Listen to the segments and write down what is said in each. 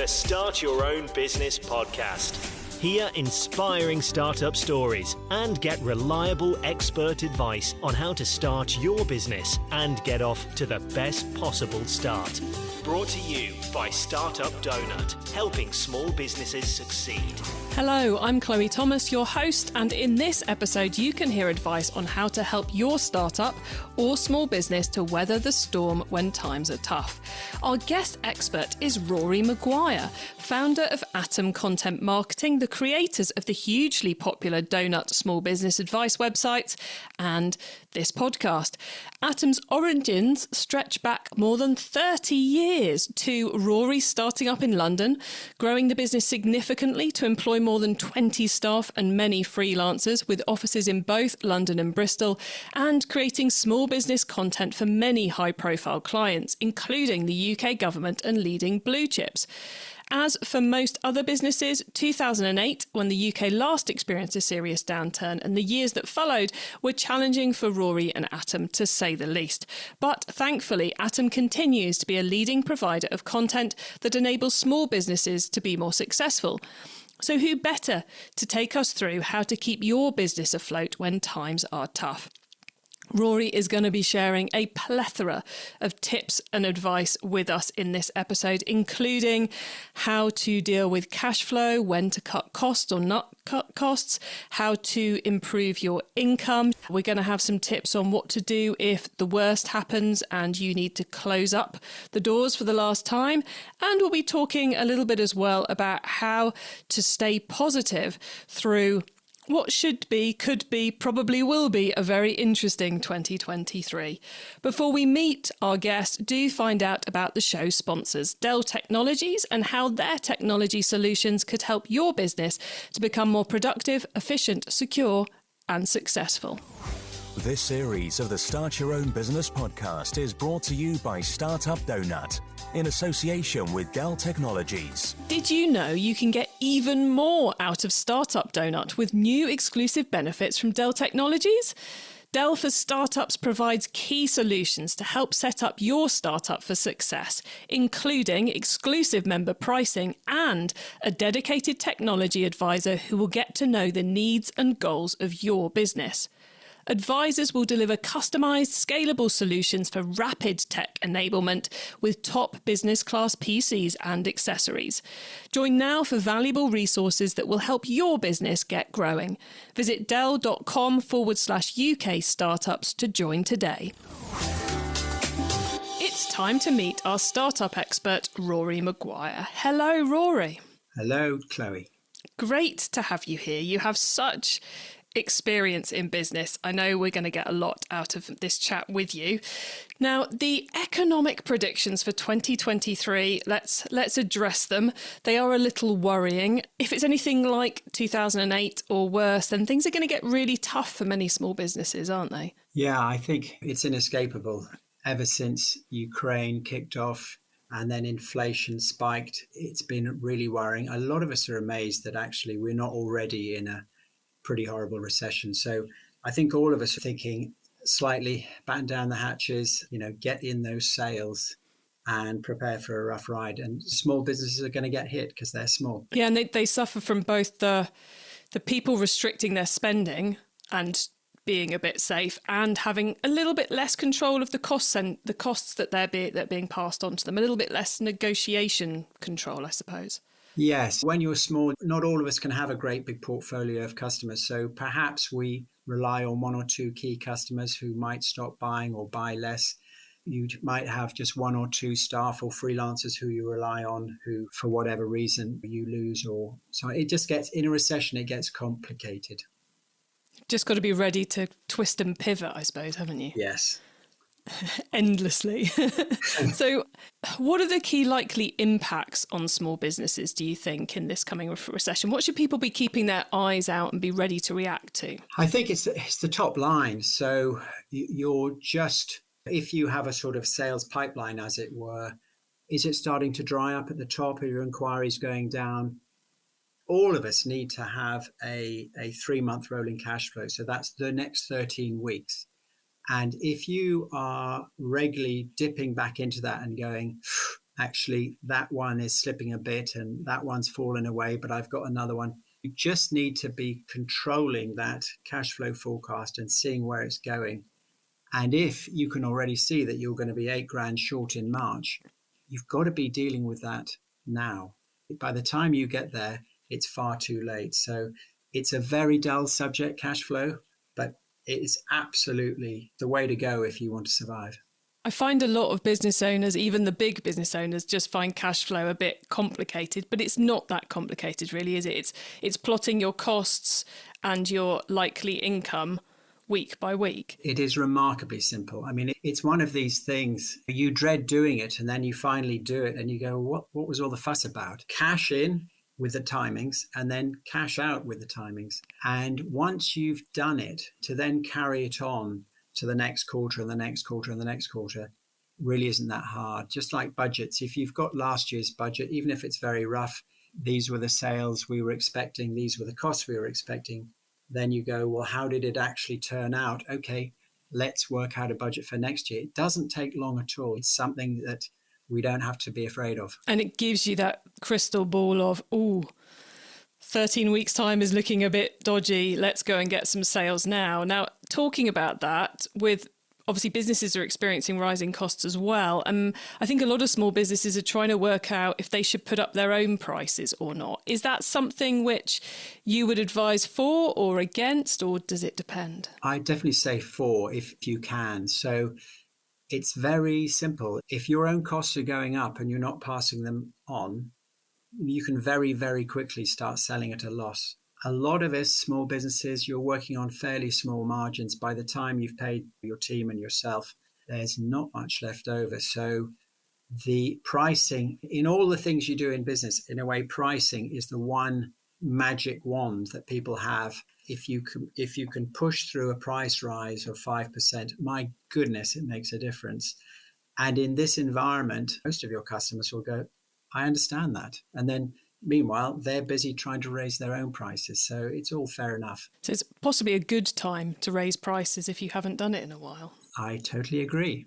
the Start Your Own Business podcast. Hear inspiring startup stories and get reliable expert advice on how to start your business and get off to the best possible start. Brought to you by Startup Donut, helping small businesses succeed. Hello, I'm Chloe Thomas, your host, and in this episode you can hear advice on how to help your startup or small business to weather the storm when times are tough. Our guest expert is Rory Maguire, founder of Atom Content Marketing, the creators of the hugely popular Donut small business advice website, and this podcast. Atom's origins stretch back more than 30 years to Rory starting up in London, growing the business significantly to employ more than 20 staff and many freelancers with offices in both London and Bristol, and creating small business content for many high-profile clients, including the UK government and leading blue chips. As for most other businesses, 2008, when the UK last experienced a serious downturn, and the years that followed were challenging for Rory and Atom, to say the least. But thankfully, Atom continues to be a leading provider of content that enables small businesses to be more successful. So who better to take us through how to keep your business afloat when times are tough? Rory is going to be sharing a plethora of tips and advice with us in this episode, including how to deal with cash flow, when to cut costs or not cut costs, how to improve your income. We're going to have some tips on what to do if the worst happens and you need to close up the doors for the last time. And we'll be talking a little bit as well about how to stay positive through what should be, could be, probably will be a very interesting 2023. Before we meet our guest, do find out about the show sponsors, Dell Technologies, and how their technology solutions could help your business to become more productive, efficient, secure, and successful. This series of the Start Your Own Business podcast is brought to you by Startup Donut, in association with Dell Technologies. Did you know you can get even more out of Startup Donut with new exclusive benefits from Dell Technologies? Dell for Startups provides key solutions to help set up your startup for success, including exclusive member pricing and a dedicated technology advisor who will get to know the needs and goals of your business. Advisors will deliver customized, scalable solutions for rapid tech enablement with top business class PCs and accessories. Join now for valuable resources that will help your business get growing. Visit dell.com/UK startups to join today. It's time to meet our startup expert, Rory Maguire. Hello, Rory. Hello, Chloe. Great to have you here. You have such experience in business. I know we're going to get a lot out of this chat with you. Now, the economic predictions for 2023, let's address them. They are a little worrying. If it's anything like 2008 or worse, then things are going to get really tough for many small businesses, aren't they? Yeah, I think it's inescapable. Ever since Ukraine kicked off and then inflation spiked, it's been really worrying. A lot of us are amazed that actually we're not already in a pretty horrible recession. So I think all of us are thinking slightly batten down the hatches, get in those sales and prepare for a rough ride. And small businesses are going to get hit because they're small. Yeah, and they suffer from both the people restricting their spending and being a bit safe, and having a little bit less control of the costs and the costs that they're being passed on to them, a little bit less negotiation control, I suppose. Yes. When you're small, not all of us can have a great big portfolio of customers. So perhaps we rely on one or two key customers who might stop buying or buy less. You might have just one or two staff or freelancers who you rely on who, for whatever reason, you lose. So it just gets, in a recession, it gets complicated. Just got to be ready to twist and pivot, I suppose, haven't you? Yes. Endlessly. So what are the key likely impacts on small businesses, do you think, in this coming recession? What should people be keeping their eyes out and be ready to react to? I think it's the top line. So you're just, if you have a sort of sales pipeline, as it were, is it starting to dry up at the top? Are your inquiries going down? All of us need to have a 3-month rolling cash flow. So that's the next 13 weeks. And if you are regularly dipping back into that and going, actually that one is slipping a bit and that one's fallen away, but I've got another one. You just need to be controlling that cash flow forecast and seeing where it's going. And if you can already see that you're going to be 8 grand short in March, you've got to be dealing with that now. By the time you get there, it's far too late. So it's a very dull subject, cash flow, but it is absolutely the way to go if you want to survive. I find a lot of business owners, even the big business owners, just find cash flow a bit complicated, but it's not that complicated really, is it? It's plotting your costs and your likely income week by week. It is remarkably simple. I mean, it's one of these things, you dread doing it and then you finally do it and you go, what was all the fuss about? Cash in with the timings and then cash out with the timings. And once you've done it, to then carry it on to the next quarter and the next quarter and the next quarter really isn't that hard. Just like budgets, if you've got last year's budget, even if it's very rough, these were the sales we were expecting, these were the costs we were expecting, then you go, well, how did it actually turn out? Okay, let's work out a budget for next year. It doesn't take long at all. It's something that we don't have to be afraid of. And it gives you that crystal ball of, 13 weeks' time is looking a bit dodgy. Let's go and get some sales now. Now, talking about that, with obviously businesses are experiencing rising costs as well. I think a lot of small businesses are trying to work out if they should put up their own prices or not. Is that something which you would advise for or against, or does it depend? I definitely say for if you can. So it's very simple. If your own costs are going up and you're not passing them on, you can very, very quickly start selling at a loss. A lot of us small businesses, you're working on fairly small margins. By the time you've paid your team and yourself, there's not much left over. So the pricing, in all the things you do in business, in a way, pricing is the one magic wand that people have. If you can push through a price rise of 5%, my goodness, it makes a difference. And in this environment, most of your customers will go, I understand that. And then meanwhile, they're busy trying to raise their own prices. So it's all fair enough. So it's possibly a good time to raise prices if you haven't done it in a while. I totally agree.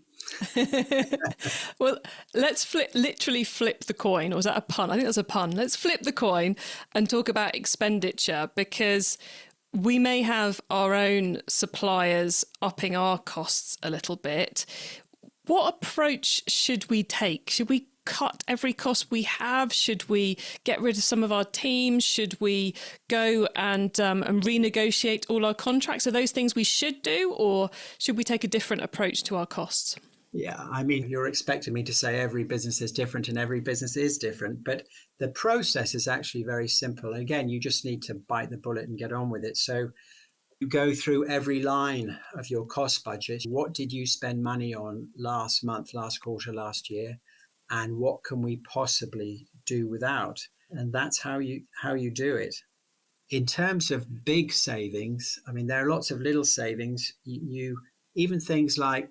Well, let's literally flip the coin. Or was that a pun? I think that's a pun. Let's flip the coin and talk about expenditure, because we may have our own suppliers upping our costs a little bit. What approach should we take? Should we cut every cost we have? Should we get rid of some of our teams? Should we go and renegotiate all our contracts? Are those things we should do, or should we take a different approach to our costs? Yeah, I mean, you're expecting me to say every business is different and every business is different, but the process is actually very simple. Again, you just need to bite the bullet and get on with it. So you go through every line of your cost budget. What did you spend money on last month, last quarter, last year? And what can we possibly do without? And that's how you do it. In terms of big savings, I mean, there are lots of little savings. You even things like,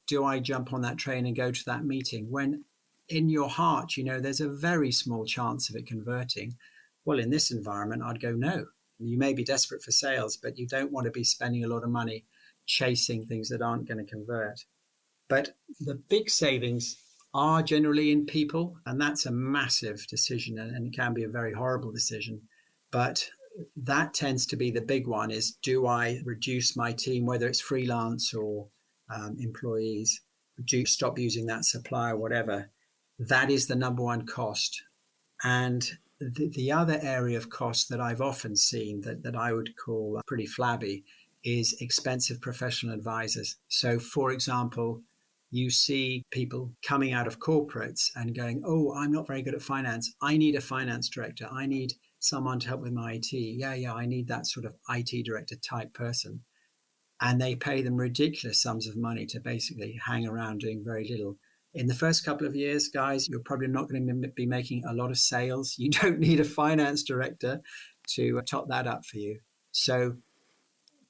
do I jump on that train and go to that meeting? When in your heart, there's a very small chance of it converting. Well, in this environment, I'd go no. You may be desperate for sales, but you don't want to be spending a lot of money chasing things that aren't going to convert. But the big savings are generally in people, and that's a massive decision, and it can be a very horrible decision. But that tends to be the big one, is do I reduce my team, whether it's freelance or employees, do stop using that supplier, whatever. That is the number one cost. And the other area of cost that I've often seen that I would call pretty flabby is expensive professional advisors. So, for example, you see people coming out of corporates and going, oh, I'm not very good at finance. I need a finance director. I need someone to help with my IT. Yeah, I need that sort of IT director type person. And they pay them ridiculous sums of money to basically hang around doing very little. In the first couple of years, guys, you're probably not going to be making a lot of sales. You don't need a finance director to top that up for you. So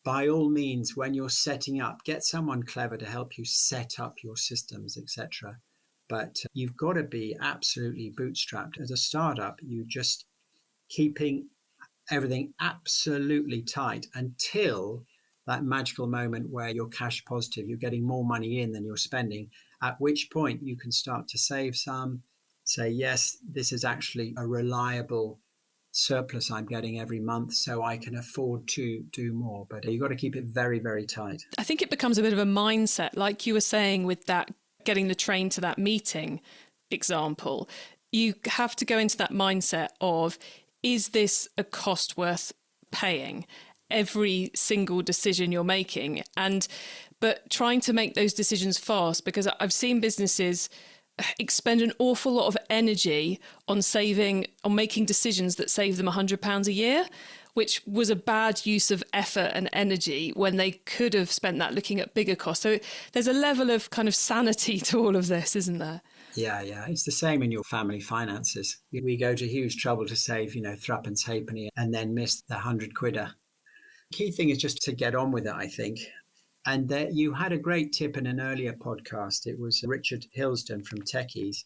by all means, when you're setting up, get someone clever to help you set up your systems, etc. But you've got to be absolutely bootstrapped. As a startup, you just keeping everything absolutely tight until that magical moment where you're cash positive, you're getting more money in than you're spending, at which point you can start to save some, say, yes, this is actually a reliable surplus I'm getting every month, so I can afford to do more. But you've got to keep it very, very tight. I think it becomes a bit of a mindset, like you were saying with that getting the train to that meeting example. You have to go into that mindset of, is this a cost worth paying? Every single decision you're making, but trying to make those decisions fast, because I've seen businesses expend an awful lot of energy on making decisions that save them £100 a year, which was a bad use of effort and energy when they could have spent that looking at bigger costs. So there's a level of kind of sanity to all of this, isn't there? Yeah. It's the same in your family finances. We go to huge trouble to save, threepence halfpenny and then miss the 100 quidder. Key thing is just to get on with it, I think. And there, you had a great tip in an earlier podcast. It was Richard Hillsden from Techies.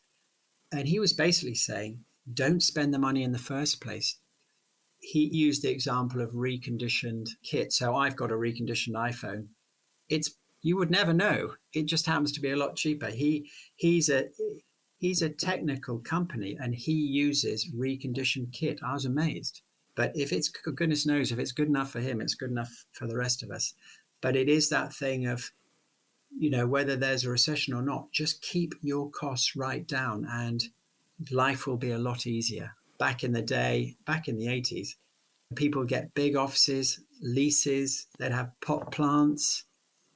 And he was basically saying, don't spend the money in the first place. He used the example of reconditioned kit. So I've got a reconditioned iPhone. You would never know. It just happens to be a lot cheaper. He's a technical company and he uses reconditioned kit. I was amazed. But if it's, goodness knows, if it's good enough for him, it's good enough for the rest of us. But it is that thing of, whether there's a recession or not, just keep your costs right down and life will be a lot easier. Back in the day, back in the 80s, people get big offices, leases, they'd have pot plants.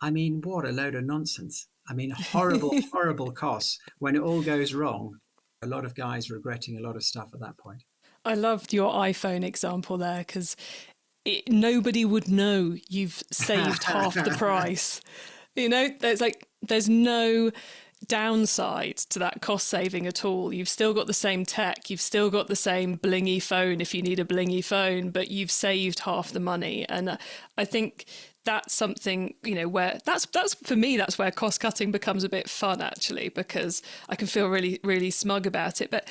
I mean, what a load of nonsense. I mean, horrible, horrible costs. When it all goes wrong, a lot of guys regretting a lot of stuff at that point. I loved your iPhone example there, because nobody would know you've saved half the price. There's no downside to that cost saving at all. You've still got the same tech, you've still got the same blingy phone if you need a blingy phone, but you've saved half the money. And I think that's something, where that's for me, that's where cost cutting becomes a bit fun, actually, because I can feel really, really smug about it. But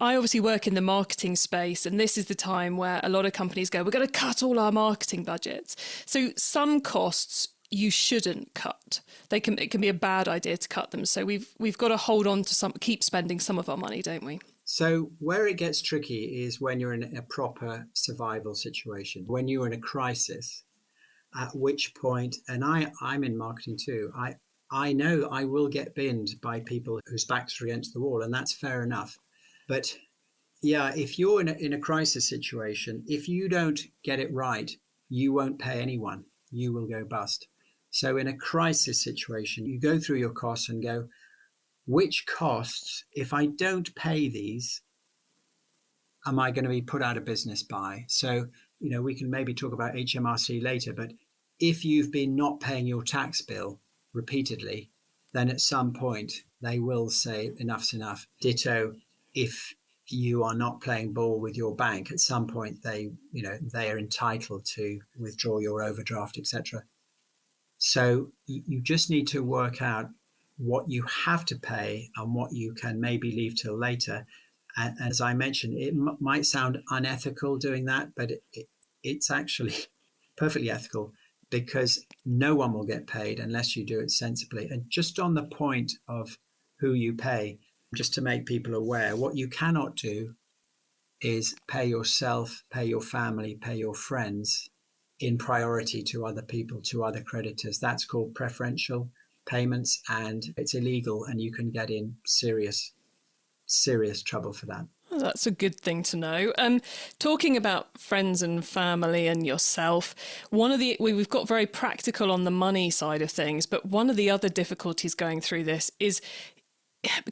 I obviously work in the marketing space, and this is the time where a lot of companies go, we're going to cut all our marketing budgets. So some costs you shouldn't cut. It can be a bad idea to cut them. So we've got to hold on to keep spending some of our money, don't we? So where it gets tricky is when you're in a proper survival situation, when you're in a crisis, at which point, and I'm in marketing too, I know I will get binned by people whose backs are against the wall, and that's fair enough. But yeah, if you're in a crisis situation, if you don't get it right, you won't pay anyone. You will go bust. So in a crisis situation, you go through your costs and go, which costs, if I don't pay these, am I going to be put out of business by? So, we can maybe talk about HMRC later, but if you've been not paying your tax bill repeatedly, then at some point they will say enough's enough. Ditto, if you are not playing ball with your bank, at some point they are entitled to withdraw your overdraft, etc. So you just need to work out what you have to pay and what you can maybe leave till later. And as I mentioned, it might sound unethical doing that, but it's actually perfectly ethical, because no one will get paid unless you do it sensibly. And just on the point of who you pay, just to make people aware, what you cannot do is pay yourself, pay your family, pay your friends in priority to other people, to other creditors. That's called preferential payments, and it's illegal, and you can get in serious trouble for that. Well, that's a good thing to know. Talking about friends and family and yourself, we've got very practical on the money side of things, but one of the other difficulties going through this is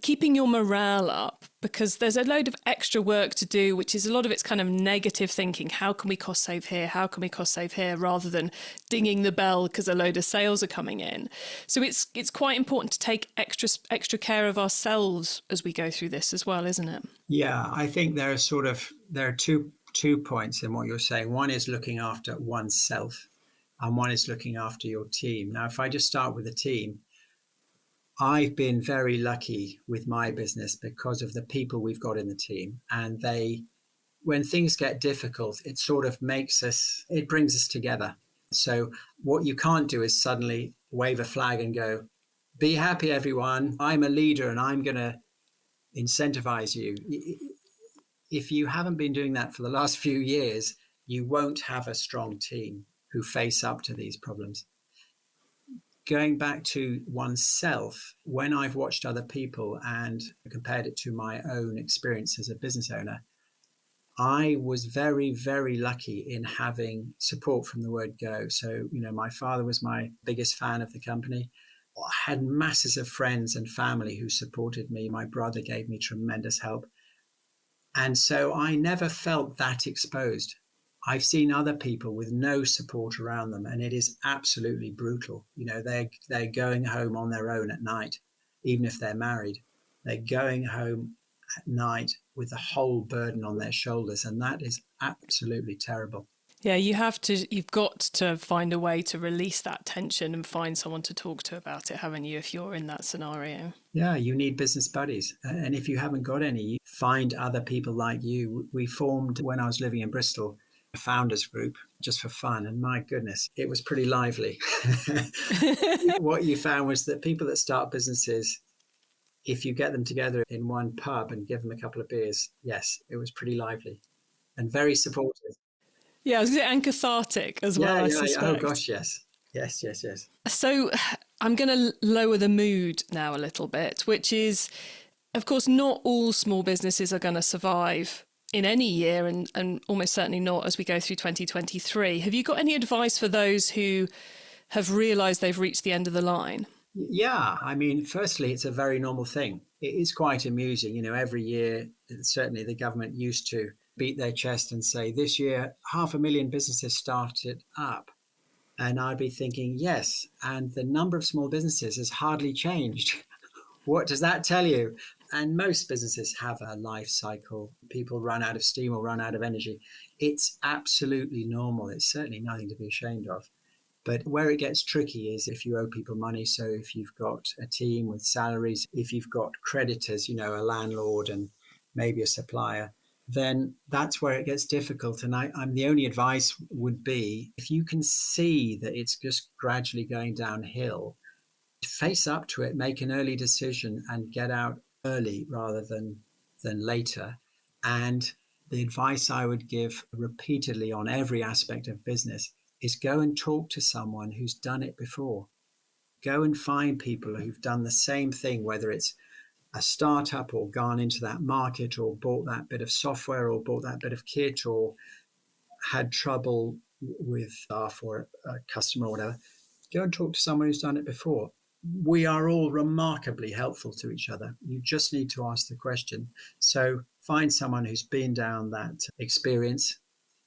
keeping your morale up, because there's a load of extra work to do, which is a lot of it's kind of negative thinking. How can we cost save here? How can we cost save here? Rather than dinging the bell because a load of sales are coming in. So it's quite important to take extra care of ourselves as we go through this as well, isn't it? Yeah, I think there are two points in what you're saying. One is looking after oneself, and one is looking after your team. Now, if I just start with the team, I've been very lucky with my business because of the people we've got in the team. And when things get difficult, it sort of it brings us together. So what you can't do is suddenly wave a flag and go, be happy, everyone. I'm a leader and I'm going to incentivize you. If you haven't been doing that for the last few years, you won't have a strong team who face up to these problems. Going back to oneself, when I've watched other people and compared it to my own experience as a business owner, I was very, very lucky in having support from the word go. So, my father was my biggest fan of the company. I had masses of friends and family who supported me. My brother gave me tremendous help. And so I never felt that exposed. I've seen other people with no support around them, and it is absolutely brutal. They're going home on their own at night, even if they're married. They're going home at night with the whole burden on their shoulders, and that is absolutely terrible. Yeah, you've got to find a way to release that tension and find someone to talk to about it, haven't you, if you're in that scenario? Yeah, you need business buddies. And if you haven't got any, find other people like you. We formed, when I was living in Bristol, a founders group just for fun. And my goodness, it was pretty lively. What you found was that people that start businesses, if you get them together in one pub and give them a couple of beers, yes, it was pretty lively and very supportive. Yeah, I was going to say, and cathartic as well, I suspect. Oh, gosh, yes. Yes. So I'm going to lower the mood now a little bit, which is, of course, not all small businesses are going to survive in any year and almost certainly not as we go through 2023. Have you got any advice for those who have realised they've reached the end of the line? Yeah, I mean, firstly, it's a very normal thing. It is quite amusing. Every year, certainly the government used to beat their chest and say, this year, 500,000 businesses started up. And I'd be thinking, yes, and the number of small businesses has hardly changed. What does that tell you? And most businesses have a life cycle. People run out of steam or run out of energy. It's absolutely normal. It's certainly nothing to be ashamed of. But where it gets tricky is if you owe people money. So if you've got a team with salaries, if you've got creditors, a landlord and maybe a supplier, then that's where it gets difficult. And I'm the only advice would be, if you can see that it's just gradually going downhill, face up to it, make an early decision and get out early rather than later. And the advice I would give repeatedly on every aspect of business is go and talk to someone who's done it before. Go and find people who've done the same thing, whether it's a startup or gone into that market or bought that bit of software or bought that bit of kit or had trouble with staff or a customer or whatever. Go and talk to someone who's done it before. We are all remarkably helpful to each other. You just need to ask the question. So find someone who's been down that experience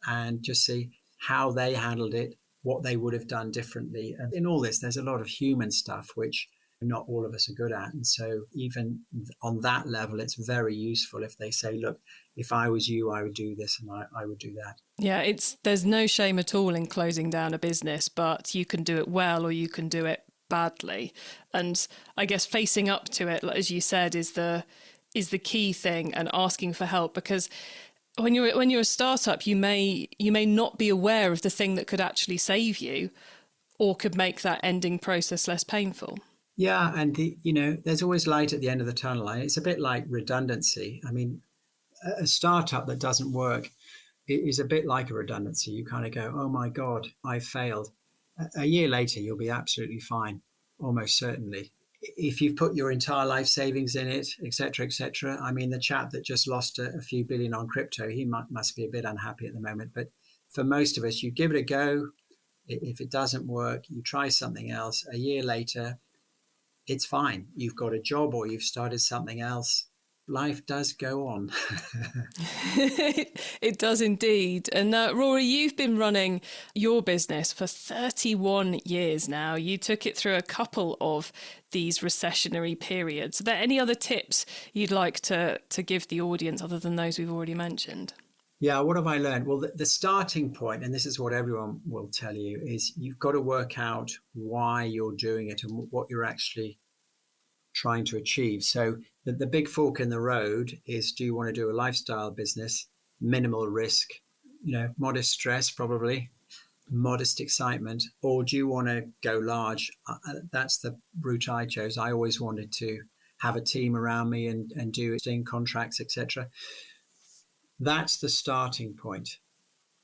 and just see how they handled it, what they would have done differently. And in all this, there's a lot of human stuff, which not all of us are good at. And so even on that level, it's very useful if they say, look, if I was you, I would do this and I would do that. Yeah, there's no shame at all in closing down a business, but you can do it well or you can do it badly. And I guess facing up to it, as you said, is the key thing, and asking for help, because when you're a startup, you may not be aware of the thing that could actually save you or could make that ending process less painful. Yeah, and there's always light at the end of the tunnel. It's a bit like redundancy. I mean, a startup that doesn't work is a bit like a redundancy. You kind of go, oh my God, I failed. A year later, you'll be absolutely fine, almost certainly. If you've put your entire life savings in it, et cetera, I mean, the chap that just lost a few billion on crypto, he must be a bit unhappy at the moment. But for most of us, you give it a go. If it doesn't work, you try something else. A year later, it's fine. You've got a job or you've started something else. Life does go on. It does indeed. And Rory, you've been running your business for 31 years now. You took it through a couple of these recessionary periods. Are there any other tips you'd like to give the audience other than those we've already mentioned? Yeah, what have I learned? Well, the starting point, and this is what everyone will tell you, is you've got to work out why you're doing it and what you're actually trying to achieve. So the big fork in the road is, do you want to do a lifestyle business, minimal risk, modest stress, probably modest excitement, or do you want to go large? That's the route I chose. I always wanted to have a team around me and do contracts, etc. That's the starting point.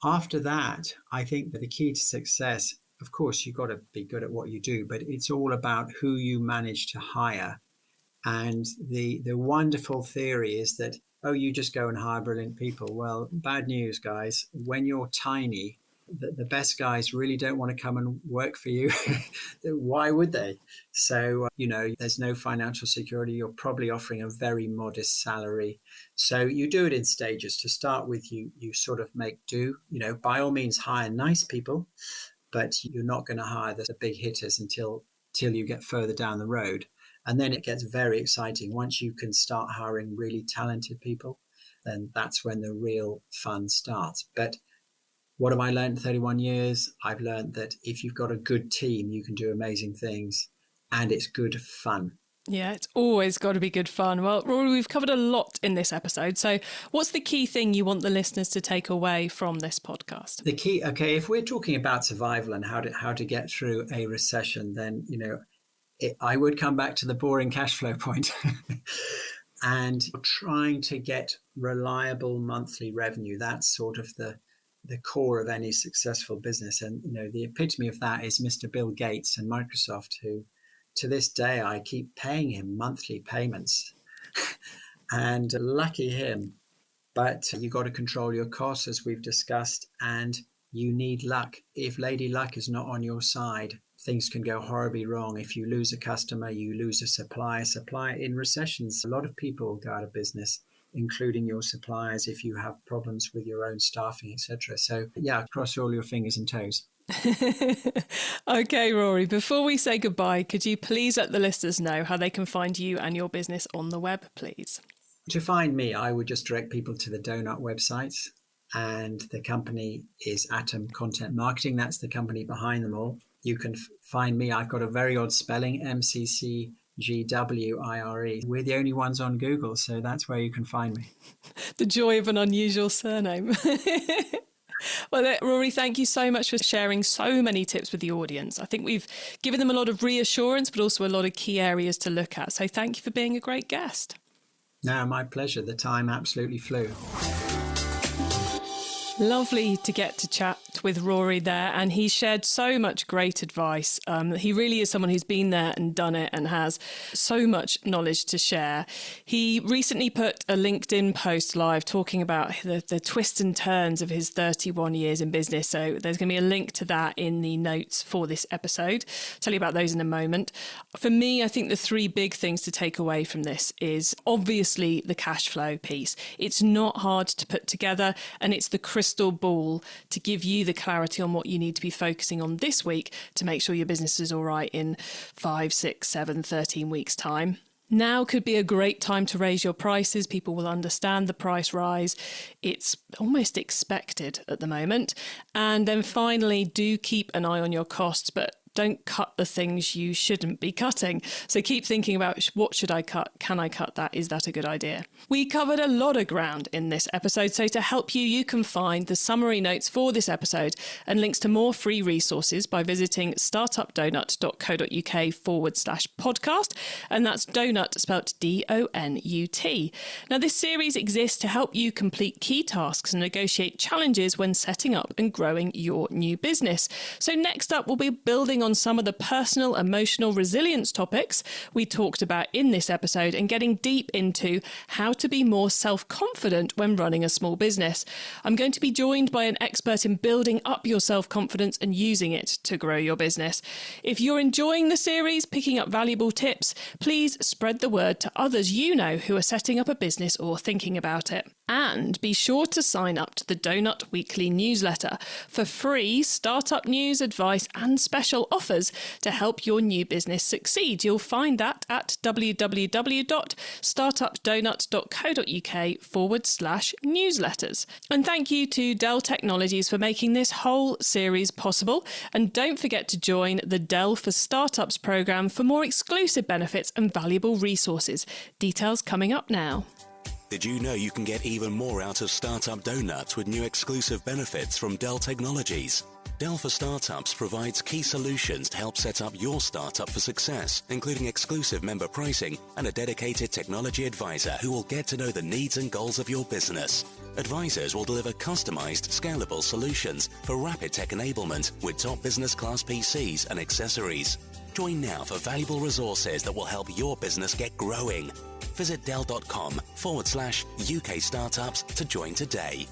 After that, I think that the key to success, of course, you've got to be good at what you do, but it's all about who you manage to hire. And the wonderful theory is that, oh, you just go and hire brilliant people. Well, bad news, guys. When you're tiny, the best guys really don't want to come and work for you. Why would they? So, there's no financial security. You're probably offering a very modest salary. So you do it in stages. To start with, you sort of make do. By all means, hire nice people, but you're not going to hire the big hitters until you get further down the road. And then it gets very exciting. Once you can start hiring really talented people, then that's when the real fun starts. But what have I learned in 31 years? I've learned that if you've got a good team, you can do amazing things, and it's good fun. Yeah, it's always got to be good fun. Well, Rory, we've covered a lot in this episode. So what's the key thing you want the listeners to take away from this podcast? The key, okay, if we're talking about survival and how to get through a recession, then, I would come back to the boring cash flow point and trying to get reliable monthly revenue. That's sort of the core of any successful business. And, the epitome of that is Mr. Bill Gates and Microsoft, who to this day, I keep paying him monthly payments and lucky him. But you got to control your costs, as we've discussed, and you need luck. If Lady Luck is not on your side, things can go horribly wrong. If you lose a customer, you lose a supplier. In recessions, a lot of people go out of business, including your suppliers, if you have problems with your own staffing, etc. So yeah, cross all your fingers and toes. Okay, Rory, before we say goodbye, could you please let the listeners know how they can find you and your business on the web, please? To find me, I would just direct people to the Donut website, and the company is Atom Content Marketing. That's the company behind them all. You can find me. I've got a very odd spelling, MCCGWIRE. We're the only ones on Google, so that's where you can find me. The joy of an unusual surname. Well, Rory, thank you so much for sharing so many tips with the audience. I think we've given them a lot of reassurance, but also a lot of key areas to look at. So thank you for being a great guest. No, my pleasure. The time absolutely flew. Lovely to get to chat with Rory there, and he shared so much great advice. He really is someone who's been there and done it and has so much knowledge to share. He recently put a LinkedIn post live talking about the twists and turns of his 31 years in business. So there's going to be a link to that in the notes for this episode. I'll tell you about those in a moment. For me, I think the three big things to take away from this is obviously the cash flow piece. It's not hard to put together, and it's the crystal ball to give you the clarity on what you need to be focusing on this week to make sure your business is all right in 5, 6, 7, 13 weeks' time. Now could be a great time to raise your prices. People will understand the price rise. It's almost expected at the moment. And then finally, do keep an eye on your costs, but don't cut the things you shouldn't be cutting. So keep thinking about, what should I cut? Can I cut that? Is that a good idea? We covered a lot of ground in this episode. So to help you, you can find the summary notes for this episode and links to more free resources by visiting startupdonut.co.uk/podcast. And that's donut spelt DONUT. Now, this series exists to help you complete key tasks and negotiate challenges when setting up and growing your new business. So next up, we'll be building on some of the personal, emotional resilience topics we talked about in this episode and getting deep into how to be more self-confident when running a small business. I'm going to be joined by an expert in building up your self-confidence and using it to grow your business. If you're enjoying the series, picking up valuable tips, please spread the word to others you know who are setting up a business or thinking about it. And be sure to sign up to the Donut Weekly newsletter for free startup news, advice and special offers to help your new business succeed. You'll find that at www.startupdonut.co.uk/newsletters. And thank you to Dell Technologies for making this whole series possible. And don't forget to join the Dell for Startups program for more exclusive benefits and valuable resources. Details coming up now. Did you know you can get even more out of Startup Donuts with new exclusive benefits from Dell Technologies? Dell for Startups provides key solutions to help set up your startup for success, including exclusive member pricing and a dedicated technology advisor who will get to know the needs and goals of your business. Advisors will deliver customized, scalable solutions for rapid tech enablement with top business class PCs and accessories. Join now for valuable resources that will help your business get growing. Visit Dell.com/UK startups to join today.